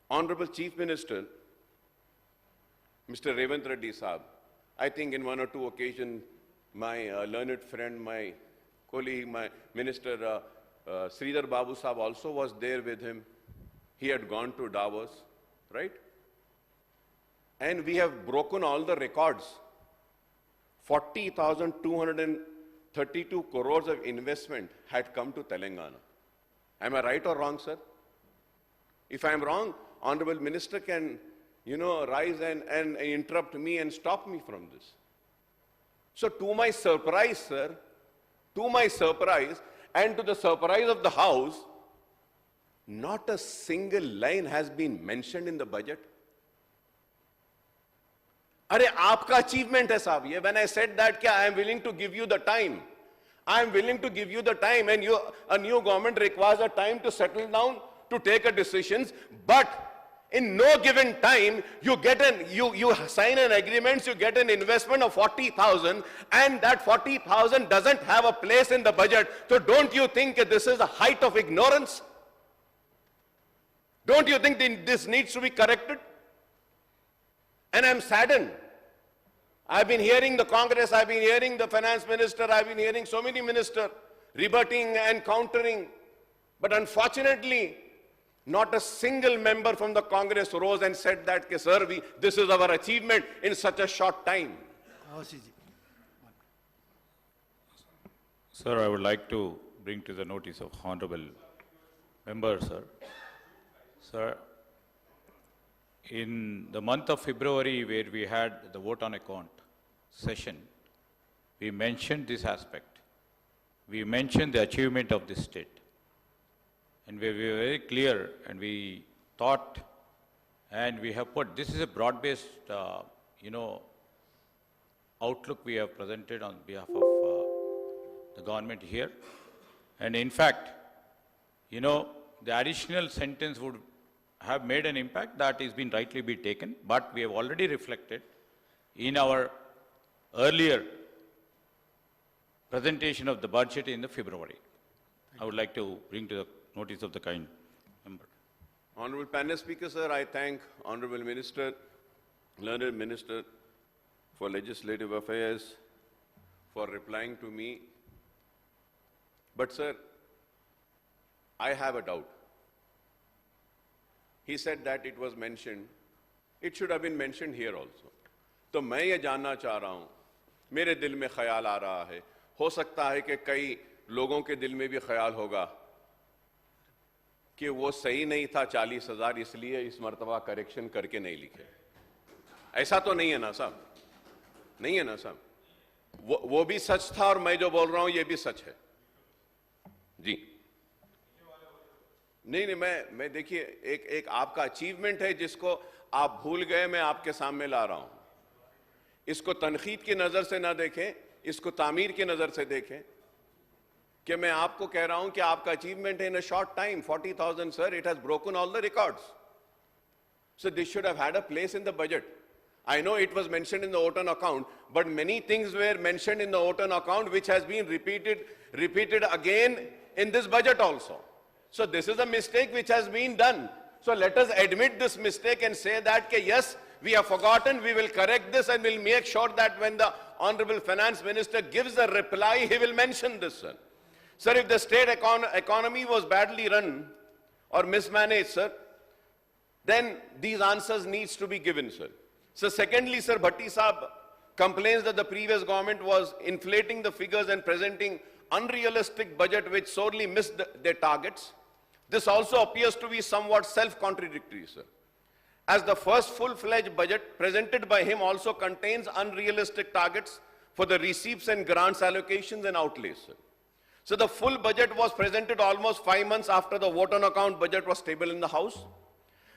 Honorable Chief Minister, Mr. Revant Reddy Saab, I think in one or two occasions, my learned friend, my colleague, my Minister Sridhar Babu Saab also was there with him. He had gone to Davos, right? And we have broken all the records. 40,232 crores of investment had come to Telangana. Am I right or wrong, sir? If I am wrong, Honorable Minister can, rise and interrupt me and stop me from this. So to my surprise, sir, and to the surprise of the House, not a single line has been mentioned in the budget. अरे आपका achievement है साहब ये. When I said that, I am willing to give you the time. I am willing to give you the time, and a new government requires a time to settle down, to take a decisions. But in no given time, you sign an agreement, you get an investment of 40,000, and that 40,000 doesn't have a place in the budget. So don't you think that this is a height of ignorance? Don't you think this needs to be corrected? And I'm saddened. I've been hearing the Congress, I've been hearing the finance minister, I've been hearing so many ministers rebutting and countering. But unfortunately, not a single member from the Congress rose and said that, sir, this is our achievement in such a short time. Sir, I would like to bring to the notice of honorable member, sir. Sir, in the month of February, where we had the vote on account session, we mentioned this aspect. We mentioned the achievement of this state. And we were very clear, and we thought, and we have put, this is a broad-based, outlook we have presented on behalf of the government here. And in fact, the additional sentence would have made an impact that is been rightly be taken, but we have already reflected in our earlier presentation of the budget in the February. I would like to bring to the notice of the kind member. Honorable Panel Speaker, sir, I thank Honorable Minister, Learned Minister for Legislative Affairs for replying to me. But sir, I have a doubt. He said that it was mentioned. It should have been mentioned here also. तो मैं ये जानना चाह रहा हूँ, मेरे दिल में ख्याल आ रहा है, हो सकता है कि कई लोगों के दिल में भी ख्याल होगा कि वो सही नहीं था 40,000, इसलिए इस मर्तबा करेक्शन करके नहीं लिखे. ऐसा तो नहीं है ना साहब? नहीं है ना साहब? वो भी सच था और मैं जो बोल रहा हूँ ये भी सच है. जी नहीं, मैं देखिए एक आपका अचीवमेंट है जिसको आप भूल गए, मैं आपके सामने ला रहा हूं. इसको तनकीद की नजर से ना देखें, इसको तामीर की नजर से देखें कि मैं आपको कह रहा हूं कि आपका अचीवमेंट है in a short time 40,000, sir, it has broken all the records. So this should have had a place in the budget. I know it was mentioned in the Otan account, but many things were mentioned in the Otan account which has been repeated again in this budget also. So this is a mistake which has been done. So let us admit this mistake and say that yes, we have forgotten, we will correct this and we'll make sure that when the Honorable Finance Minister gives a reply, he will mention this, sir. Sir, if the state economy was badly run or mismanaged, sir, then these answers needs to be given, sir. So secondly, sir, Bhatti Saab complains that the previous government was inflating the figures and presenting unrealistic budget which sorely missed their targets. This also appears to be somewhat self-contradictory, sir, as the first full-fledged budget presented by him also contains unrealistic targets for the receipts and grants allocations and outlays, sir. So the full budget was presented almost 5 months after the vote on account budget was tabled in the House.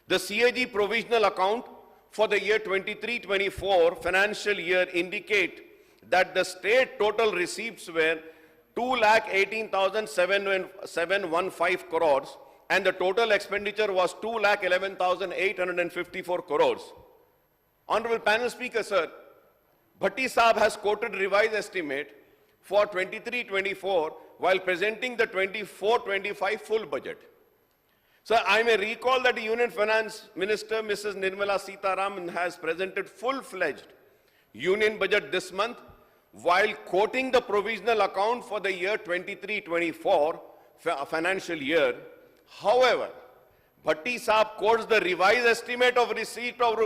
The CAG provisional account for the year 23-24 financial year indicate that the state total receipts were 2,18,715 crores and the total expenditure was 2,11,854 crores. Honorable Panel Speaker, sir, Bhatti Saab has quoted revised estimate for 23-24 while presenting the 24-25 full budget. Sir, I may recall that the Union Finance Minister, Mrs. Nirmala Sitharaman, has presented full-fledged Union budget this month while quoting the provisional account for the year 23-24 financial year. However, Bhatti Saab quotes the revised estimate of receipt of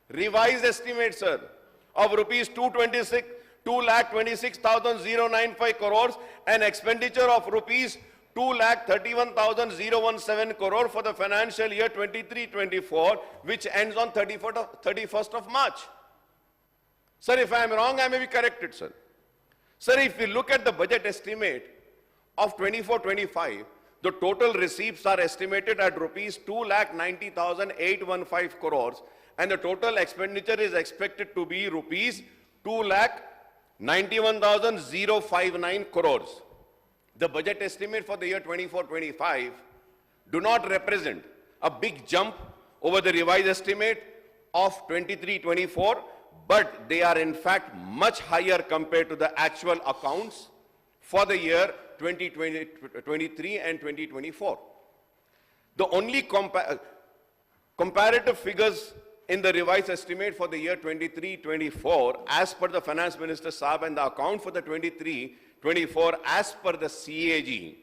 revised estimate, sir, of rupees 2,26,095 crores and expenditure of rupees 2,31,017 crore for the financial year 23-24, which ends on 31st of March. Sir, if I am wrong, I may be corrected, sir. Sir, if we look at the budget estimate of 24-25, the total receipts are estimated at rupees 2,90,815 crores, and the total expenditure is expected to be rupees 2,91,059 crores. The budget estimate for the year 24-25 do not represent a big jump over the revised estimate of 23-24, but they are in fact much higher compared to the actual accounts for the year 2023 and 2024. The only comparative figures in the revised estimate for the year 23-24 as per the Finance Minister Saab and the account for the 23-24 as per the CAG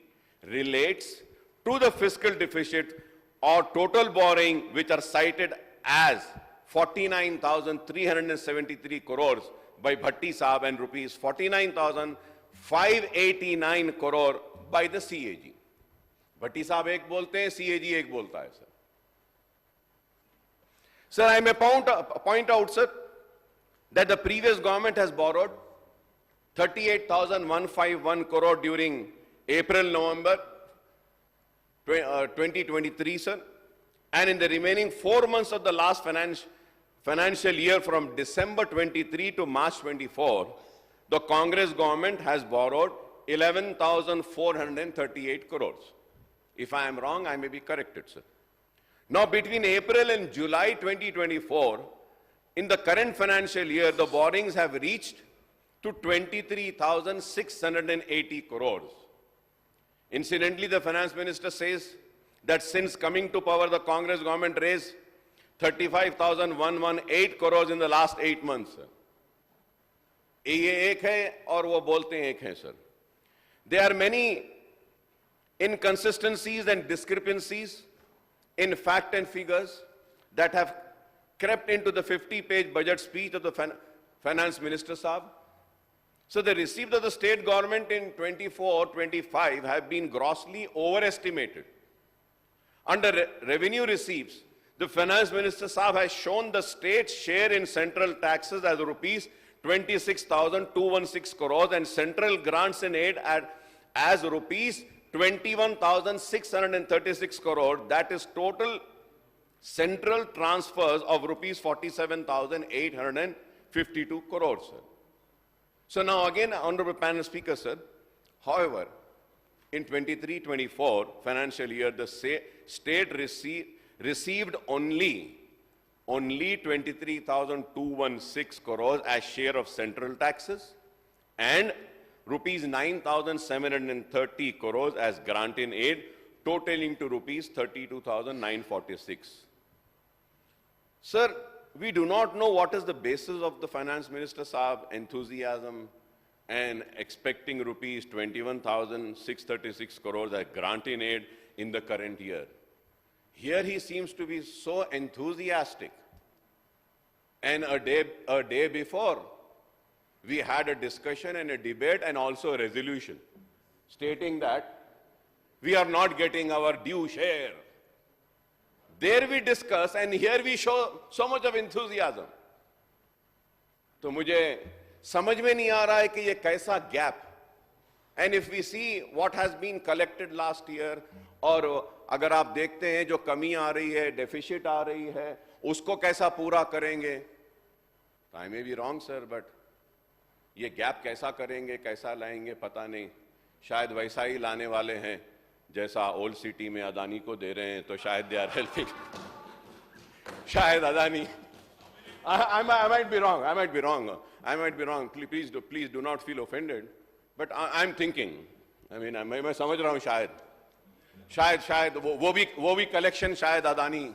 relates to the fiscal deficit or total borrowing, which are cited as 49,373 crores by Bhatti Saab and rupees 49,589 crore by the CAG. Bhatti Saab ek bolte hain, CAG ek bolta hai, sir. Sir, I may point out, sir, that the previous government has borrowed 38,151 crore during April-November 2023, sir. And in the remaining 4 months of the last financial year, from December 23 to March 24, the Congress government has borrowed 11,438 crores. If I am wrong, I may be corrected, sir. Now, between April and July 2024, in the current financial year, the borrowings have reached to 23,680 crores. Incidentally, the Finance Minister says that since coming to power, the Congress government raised 35,118 crores in the last 8 months, sir. ये एक है और वो बोलते हैं एक है, sir. There are many inconsistencies and discrepancies in fact and figures that have crept into the 50-page budget speech of the Finance Minister Saab. So the receipts of the state government in 24-25 have been grossly overestimated. Under revenue receipts, the Finance Minister Saab has shown the state's share in central taxes as rupees 26,216 crores and central grants and aid as rupees 21,636 crore. That is total central transfers of rupees 47,852 crores, sir. So now again, Honorable Panel Speaker, sir, however, in 23-24 financial year, the state received only 23,216 crores as share of central taxes and rupees 9,730 crores as grant in aid, totaling to rupees 32,946. Sir, we do not know what is the basis of the Finance Minister Saab enthusiasm and expecting rupees 21,636 crores as grant in aid in the current year. Here he seems to be so enthusiastic. And a day before, we had a discussion and a debate and also a resolution stating that we are not getting our due share. There we discuss and here we show so much of enthusiasm. तो मुझे समझ में नहीं आ रहा है कि ये कैसा gap. And if we see what has been collected last year, और अगर आप देखते हैं जो कमी आ रही है, deficit आ रही है, उसको कैसा पूरा करेंगे? I may be wrong, sir, but ये गैप कैसा करेंगे, कैसा लाएंगे, पता नहीं. शायद वैसा ही लाने वाले हैं जैसा ओल्ड सिटी में अदानी को दे रहे हैं, तो शायद दे आर हेल्पिंग. शायद Adani. I might be wrong. I might be wrong. Please do not feel offended. But I'm thinking. I mean, मैं समझ रहा हूँ शायद. शायद वो भी कलेक्शन शायद अदानी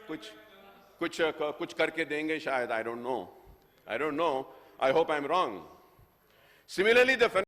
कुछ करके देंगे शायद. I don't know. I hope I'm wrong. Similarly, the